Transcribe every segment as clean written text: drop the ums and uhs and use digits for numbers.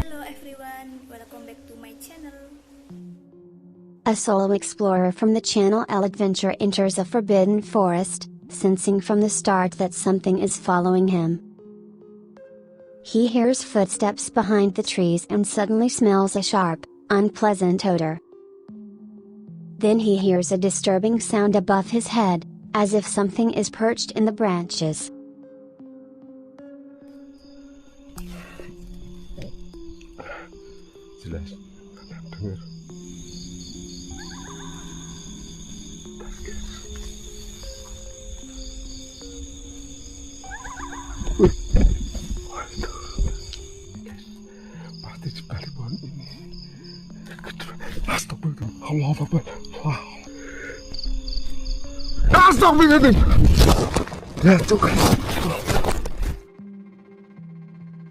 Hello everyone, welcome back to my channel. A solo explorer from the channel L Adventure enters a forbidden forest, sensing from the start that something is following him. He hears footsteps behind the trees and suddenly smells a sharp, unpleasant odor. Then he hears a disturbing sound above his head, as if something is perched in the branches. Jelas. Dengar. Waduh. Guys, pasti di balik pohon ini. Astagfirullah. Allahu Akbar. Astagfirullah. Ya, Tuhan.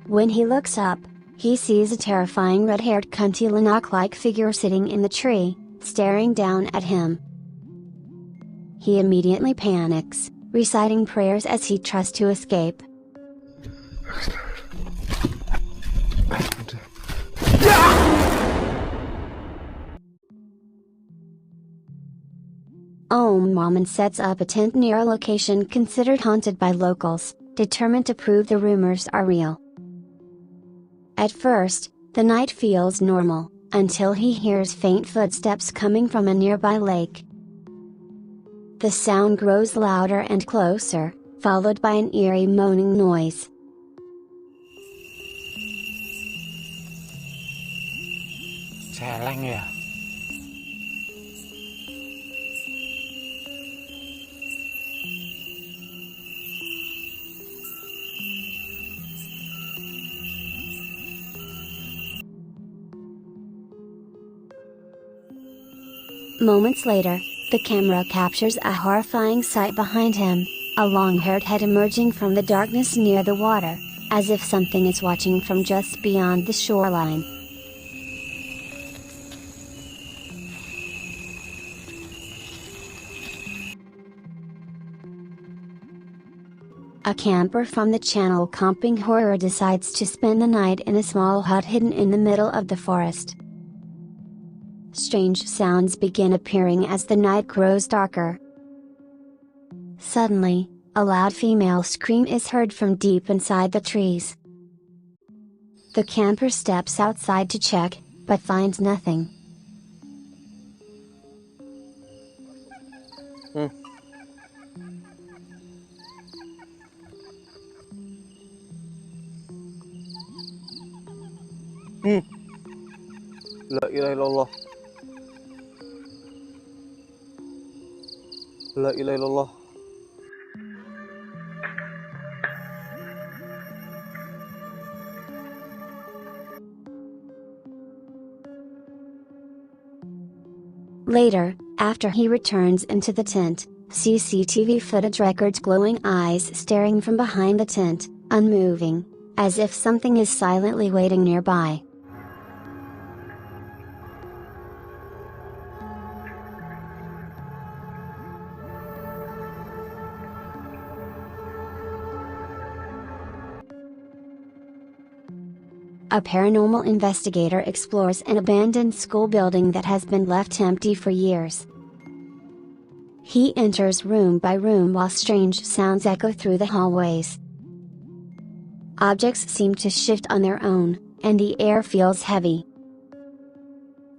When he looks up, he sees a terrifying red-haired kuntilanak-like figure sitting in the tree, staring down at him. He immediately panics, reciting prayers as he tries to escape. Moment sets up a tent near a location considered haunted by locals, determined to prove the rumors are real. At first, the night feels normal, until he hears faint footsteps coming from a nearby lake. The sound grows louder and closer, followed by an eerie moaning noise. Celeng ya? Moments later, the camera captures a horrifying sight behind him, a long-haired head emerging from the darkness near the water, as if something is watching from just beyond the shoreline. A camper from the channel Comping Horror decides to spend the night in a small hut hidden in the middle of the forest. Strange sounds begin appearing as the night grows darker. Suddenly, a loud female scream is heard from deep inside the trees. The camper steps outside to check, but finds nothing. La ilaha illallah. La ilaha illallah. Later, after he returns into the tent, CCTV footage records glowing eyes staring from behind the tent, unmoving, as if something is silently waiting nearby. A paranormal investigator explores an abandoned school building that has been left empty for years. He enters room by room while strange sounds echo through the hallways. Objects seem to shift on their own, and the air feels heavy.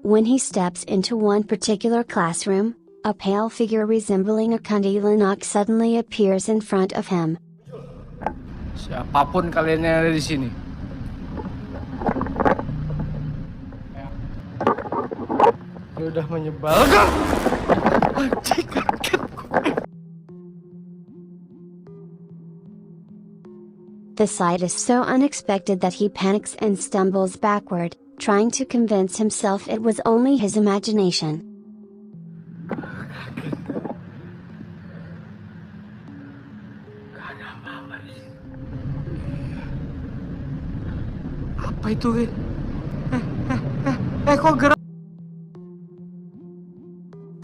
When he steps into one particular classroom, a pale figure resembling a kuntilanak suddenly appears in front of him. Siapapun kalian yang ada di sini. Ini udah menyebalkan. Anjing, kaget gue. The sight is so unexpected that he panics and stumbles backward, trying to convince himself it was only his imagination. Apa itu, Rin? Kok gerak?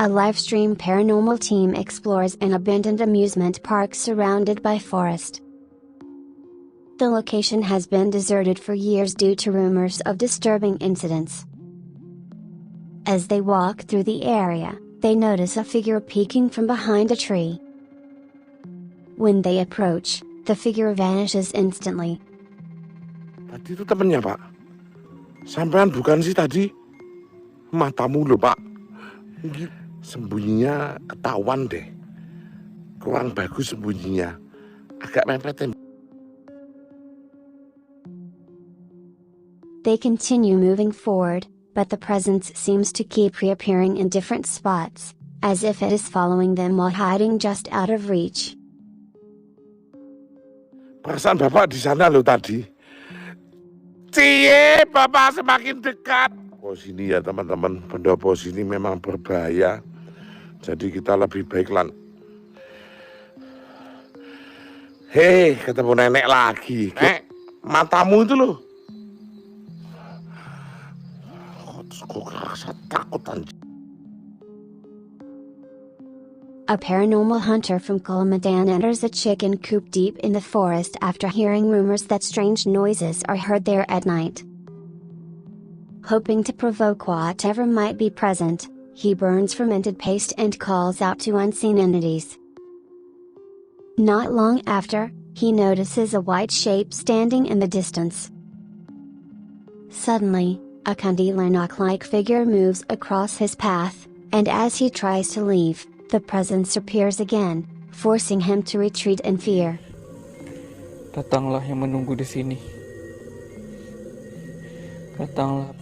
A live-stream paranormal team explores an abandoned amusement park surrounded by forest. The location has been deserted for years due to rumors of disturbing incidents. As they walk through the area, they notice a figure peeking from behind a tree. When they approach, the figure vanishes instantly. Tadi itu temennya, Pak. Sampean bukan sih tadi? Matamu loh, Pak. Sembunyinya ketahuan deh. Kurang bagus sembunyinya. Agak mepet. They continue moving forward, but the presence seems to keep reappearing in different spots, as if it is following them while hiding just out of reach. Perasaan Bapak di sana loh tadi. Cie, Bapak semakin dekat. Pos ini ya teman-teman, pendopo sini memang berbahaya. Jadi kita lebih baik Hei, ketemu nenek lagi. Matamu itu loh. Kok rasa takut anjir. A paranormal hunter from Kolomadan enters a chicken coop deep in the forest after hearing rumors that strange noises are heard there at night. Hoping to provoke whatever might be present, he burns fermented paste and calls out to unseen entities. Not long after, he notices a white shape standing in the distance. Suddenly, a Kuntilanak-like figure moves across his path, and as he tries to leave, the presence appears again, forcing him to retreat in fear. Datanglah yang menunggu di sini. Datanglah.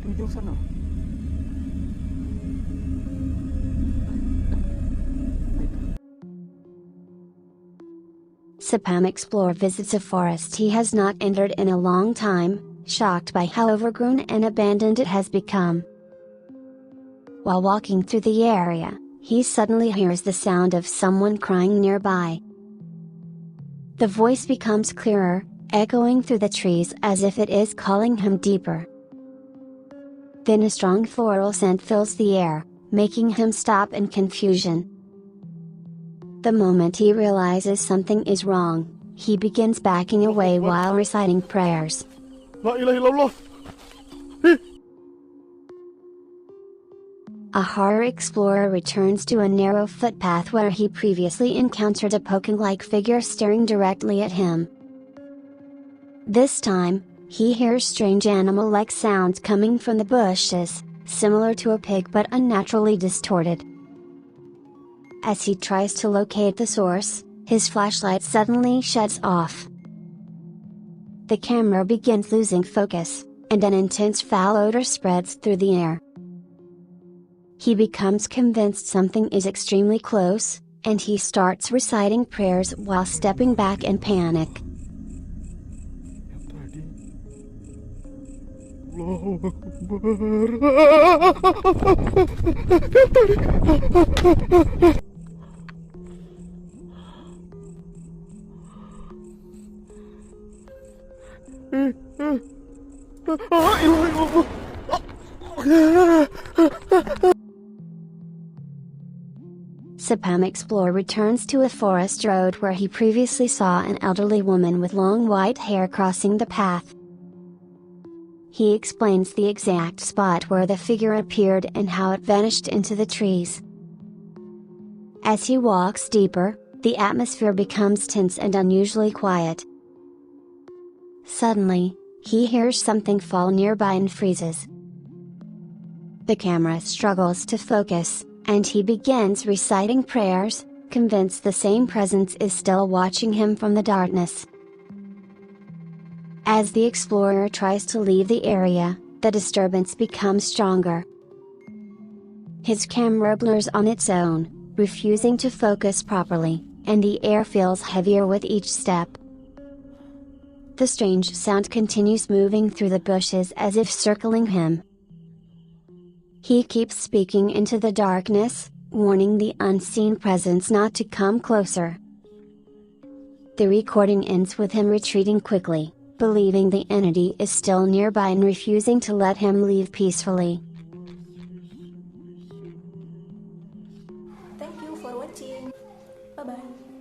Di ujung sana. Sapam Explorer visits a forest he has not entered in a long time, shocked by how overgrown and abandoned it has become. While walking through the area, he suddenly hears the sound of someone crying nearby. The voice becomes clearer, echoing through the trees as if it is calling him deeper. Then a strong floral scent fills the air, making him stop in confusion. The moment he realizes something is wrong, he begins backing away while reciting prayers. La ilaha illallah. A horror explorer returns to a narrow footpath where he previously encountered a poking-like figure staring directly at him. This time, he hears strange animal-like sounds coming from the bushes, similar to a pig but unnaturally distorted. As he tries to locate the source, his flashlight suddenly shuts off. The camera begins losing focus, and an intense foul odor spreads through the air. He becomes convinced something is extremely close, and he starts reciting prayers while stepping back in panic. Allahu Akbar. Sapam Explorer returns to a forest road where he previously saw an elderly woman with long white hair crossing the path. He explains the exact spot where the figure appeared and how it vanished into the trees. As he walks deeper, the atmosphere becomes tense and unusually quiet. Suddenly, he hears something fall nearby and freezes. The camera struggles to focus, and he begins reciting prayers, convinced the same presence is still watching him from the darkness. As the explorer tries to leave the area, the disturbance becomes stronger. His camera blurs on its own, refusing to focus properly, and the air feels heavier with each step. The strange sound continues moving through the bushes as if circling him. He keeps speaking into the darkness, warning the unseen presence not to come closer. The recording ends with him retreating quickly, believing the entity is still nearby and refusing to let him leave peacefully. Thank you for watching. Bye bye.